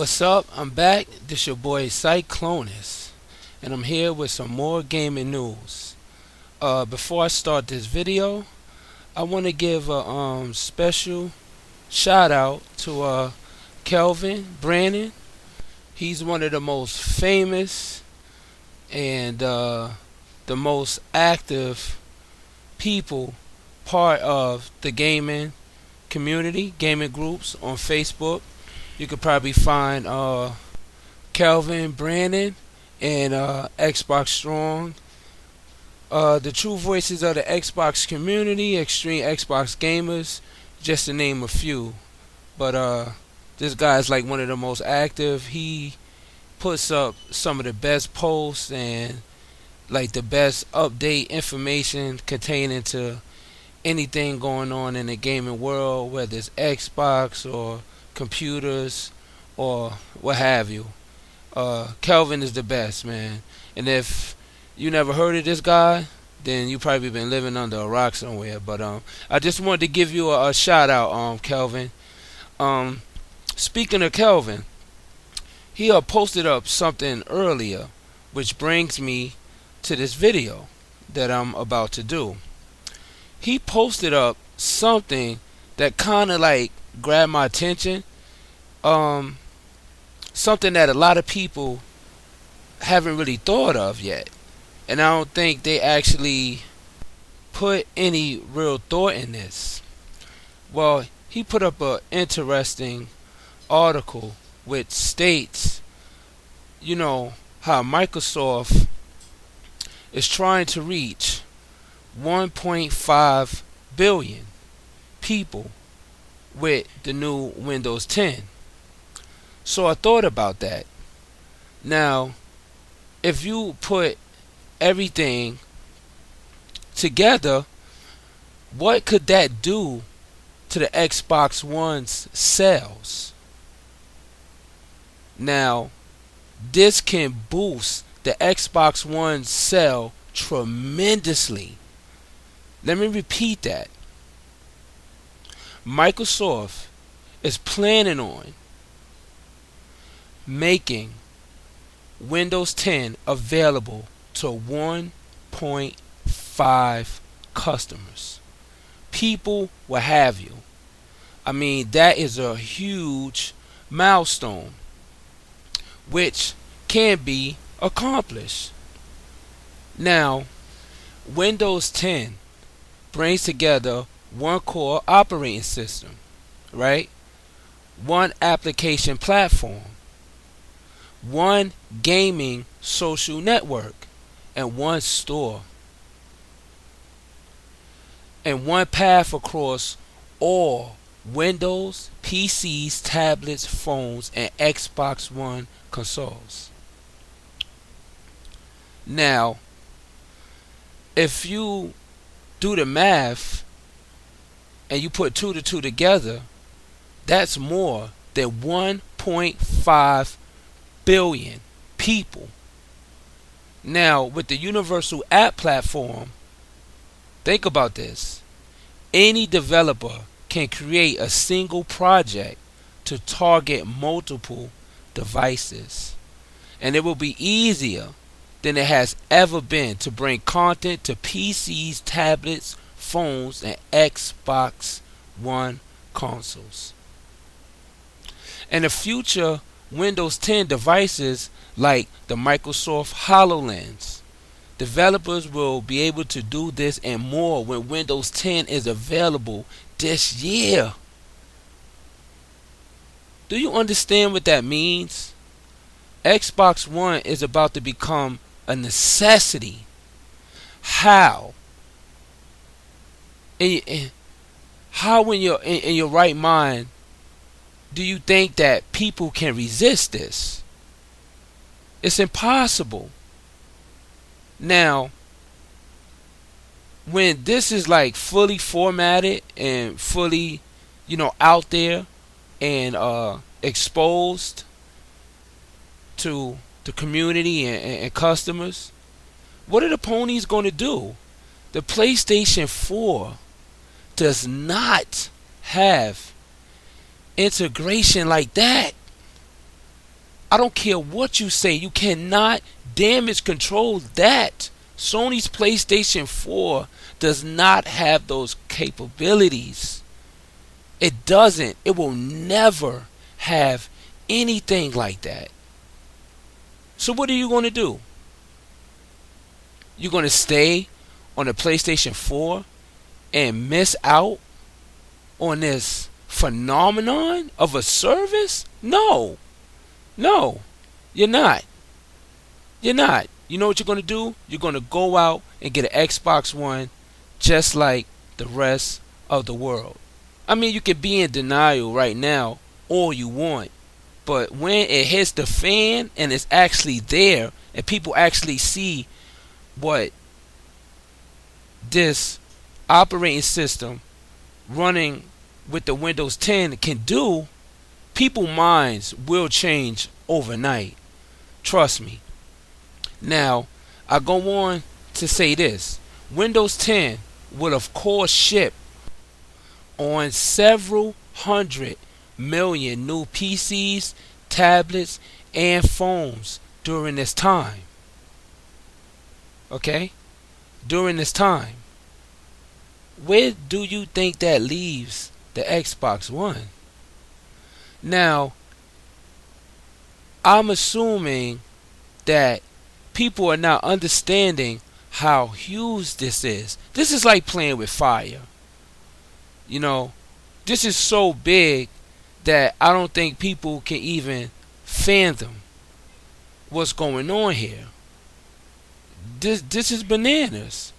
What's up? I'm back. This your boy Cyclonus, and I'm here with some more gaming news. Before I start this video, I want to give a special shout out to Kelvin Brannon. He's one of the most famous and the most active people part of the gaming community, gaming groups on Facebook. You could probably find Kelvin Brannon and Xbox Strong. The true voices of the Xbox community, Extreme Xbox Gamers, just to name a few. But this guy's like one of the most active. He puts up some of the best posts and like the best update information containing to anything going on in the gaming world, whether it's Xbox or computers or what have you. Kelvin is the best, man. And if you never heard of this guy, then you probably been living under a rock somewhere. But I just wanted to give you a shout out, Kelvin. Speaking of Kelvin, he posted up something earlier, which brings me to this video that I'm about to do. He posted up something that kind of like grabbed my attention. Something that a lot of people haven't really thought of yet, and I don't think they actually put any real thought in this. Well, he put up an interesting article which states, how Microsoft is trying to reach 1.5 billion people with the new Windows 10. So I thought about that. Now, if you put everything together, what could that do to the Xbox One's sales? Now, this can boost the Xbox One's sale tremendously. Let me repeat that. Microsoft is planning on making Windows 10 available to 1.5 customers. People will have you. I mean, that is a huge milestone which can be accomplished. Now, Windows 10 brings together one core operating system, right? One application platform, one gaming social network, and one store, and one path across all Windows, PCs, tablets, phones, and Xbox One consoles. Now, if you do the math and you put two to two together, that's more than 1.5 billion people. Now, with the Universal App Platform, think about this. Any developer can create a single project to target multiple devices. And it will be easier than it has ever been to bring content to PCs, tablets, phones, and Xbox One consoles. And the future Windows 10 devices like the Microsoft HoloLens, developers will be able to do this and more when Windows 10 is available this year. Do you understand what that means? Xbox One is about to become a necessity. How? How in your right mind do you think that people can resist this? It's impossible. Now, when this is like fully formatted and fully, out there and exposed to the community and customers, what are the ponies going to do? The PlayStation 4 does not have integration like that. I don't care what you say. You cannot damage control that. Sony's PlayStation 4 does not have those capabilities. It doesn't. It will never have anything like that. So what are you going to do? You're going to stay on the PlayStation 4 and miss out on this phenomenon of a service? No. No. You're not. You're not. You know what you're going to do? You're going to go out and get an Xbox One just like the rest of the world. I mean, you can be in denial right now all you want. But when it hits the fan and it's actually there and people actually see what this operating system running with the Windows 10 can do, people's minds will change overnight. Trust me. Now, I go on to say this. Windows 10 will of course ship on several hundred million new PCs, tablets, and phones during this time. Okay? During this time. Where do you think that leaves the Xbox One? Now, I'm assuming that people are not understanding how huge this is. This is like playing with fire. You know, this is so big that I don't think people can even fathom what's going on here. This is bananas.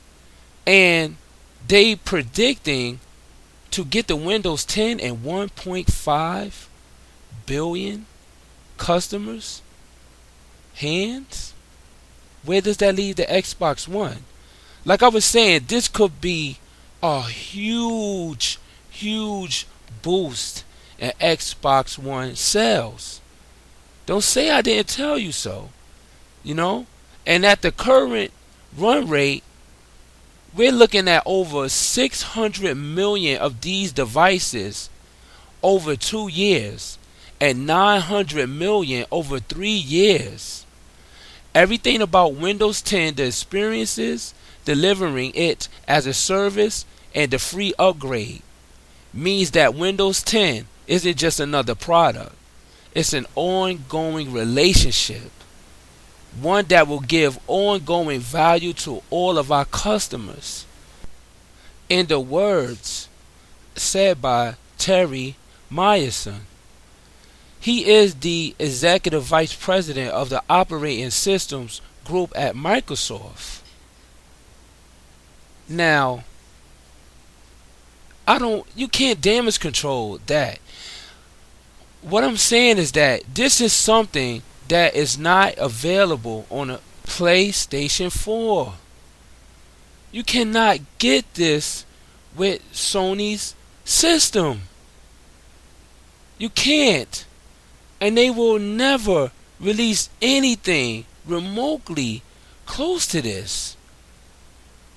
And they predicting to get the Windows 10 in 1.5 billion customers' hands. Where does that leave the Xbox One? Like I was saying, this could be a huge boost in Xbox One sales. Don't say I didn't tell you so. You know? And at the current run rate, we're looking at over 600 million of these devices over 2 years and 900 million over 3 years. Everything about Windows 10, the experiences, delivering it as a service, and the free upgrade means that Windows 10 isn't just another product. It's an ongoing relationship. One that will give ongoing value to all of our customers. In the words said by Terry Myerson, he is the executive vice president of the operating systems group at Microsoft. Now, you can't damage control that. What I'm saying is that this is something that is not available on a PlayStation 4. You cannot get this with Sony's system. You can't. And they will never release anything remotely close to this.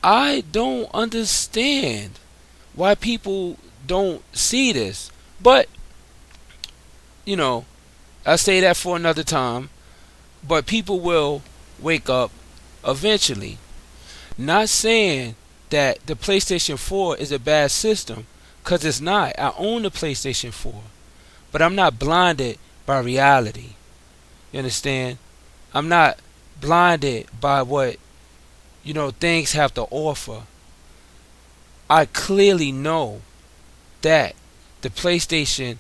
I don't understand why people don't see this. But, you know, I'll say that for another time. But people will wake up eventually. Not saying that the PlayStation 4 is a bad system, because it's not. I own the PlayStation 4. But I'm not blinded by reality. You understand? I'm not blinded by what, things have to offer. I clearly know that the PlayStation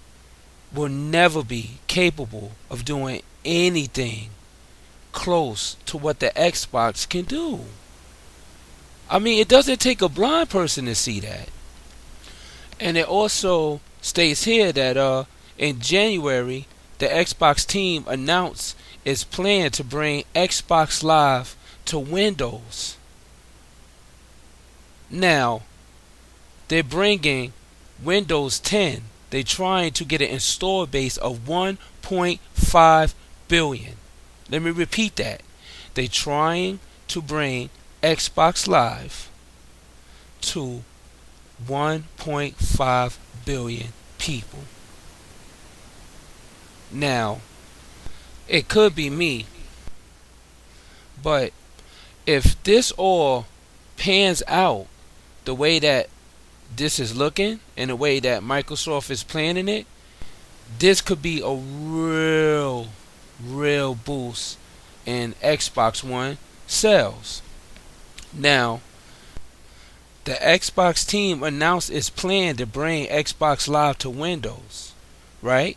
will never be capable of doing anything close to what the Xbox can do. I mean, it doesn't take a blind person to see that. And it also states here that in January, the Xbox team announced its plan to bring Xbox Live to Windows. Now, they're bringing Windows 10. They're trying to get an install base of 1.5 billion. Let me repeat that. They're trying to bring Xbox Live to 1.5 billion people. Now, It could be me, but if this all pans out the way that this is looking and the way that Microsoft is planning it, this could be a real boost in Xbox One sales. Now, the Xbox team announced its plan to bring Xbox Live to Windows, right?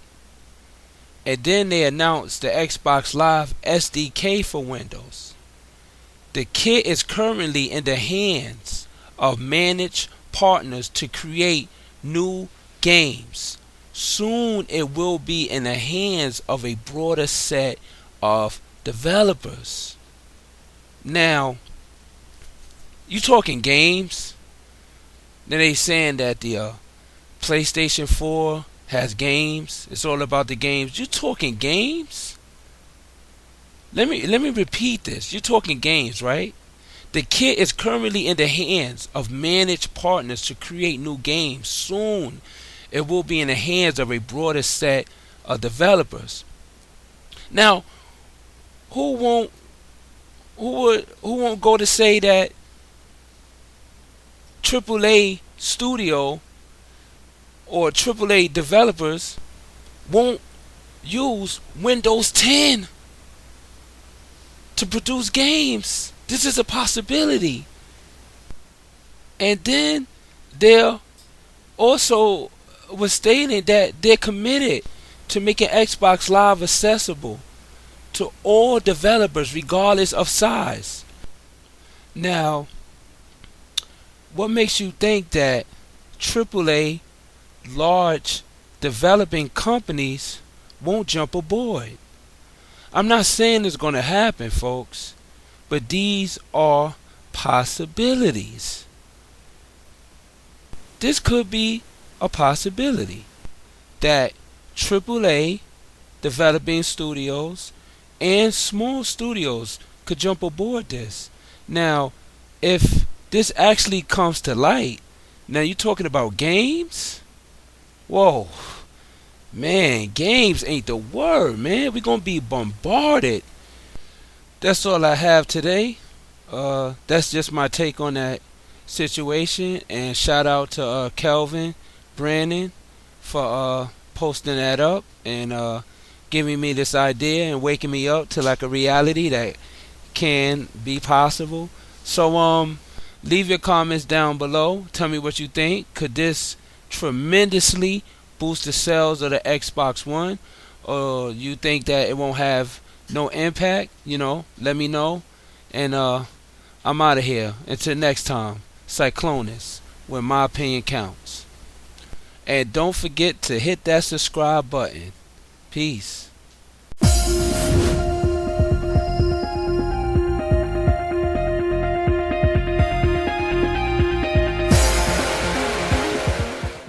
And then they announced the Xbox Live SDK for Windows. The kit is currently in the hands of managed partners to create new games. Soon it will be in the hands of a broader set of developers. Now, you talking games? Then they saying that the PlayStation 4 has games. It's all about the games. You talking games? Let me repeat this. You're talking games, right? The kit is currently in the hands of managed partners to create new games. Soon, it will be in the hands of a broader set of developers. Now, who won't go to say that AAA studio or AAA developers won't use Windows 10 to produce games? This is a possibility. And then there also was stating that they're committed to making Xbox Live accessible to all developers regardless of size. Now, what makes you think that AAA large developing companies won't jump aboard? I'm not saying it's going to happen, folks, but these are possibilities. This could be a possibility that AAA developing studios and small studios could jump aboard this. Now, if this actually comes to light, now you're talking about games? Whoa. Man, games ain't the word, man. We're going to be bombarded. That's all I have today. That's just my take on that situation. And shout out to Kelvin Brandon for posting that up and giving me this idea and waking me up to like a reality that can be possible. So leave your comments down below. Tell me what you think. Could this tremendously boost the sales of the Xbox One, or you think that it won't have no impact? Let me know. And I'm out of here. Until next time, Cyclonus, where my opinion counts. And don't forget to hit that subscribe button. Peace.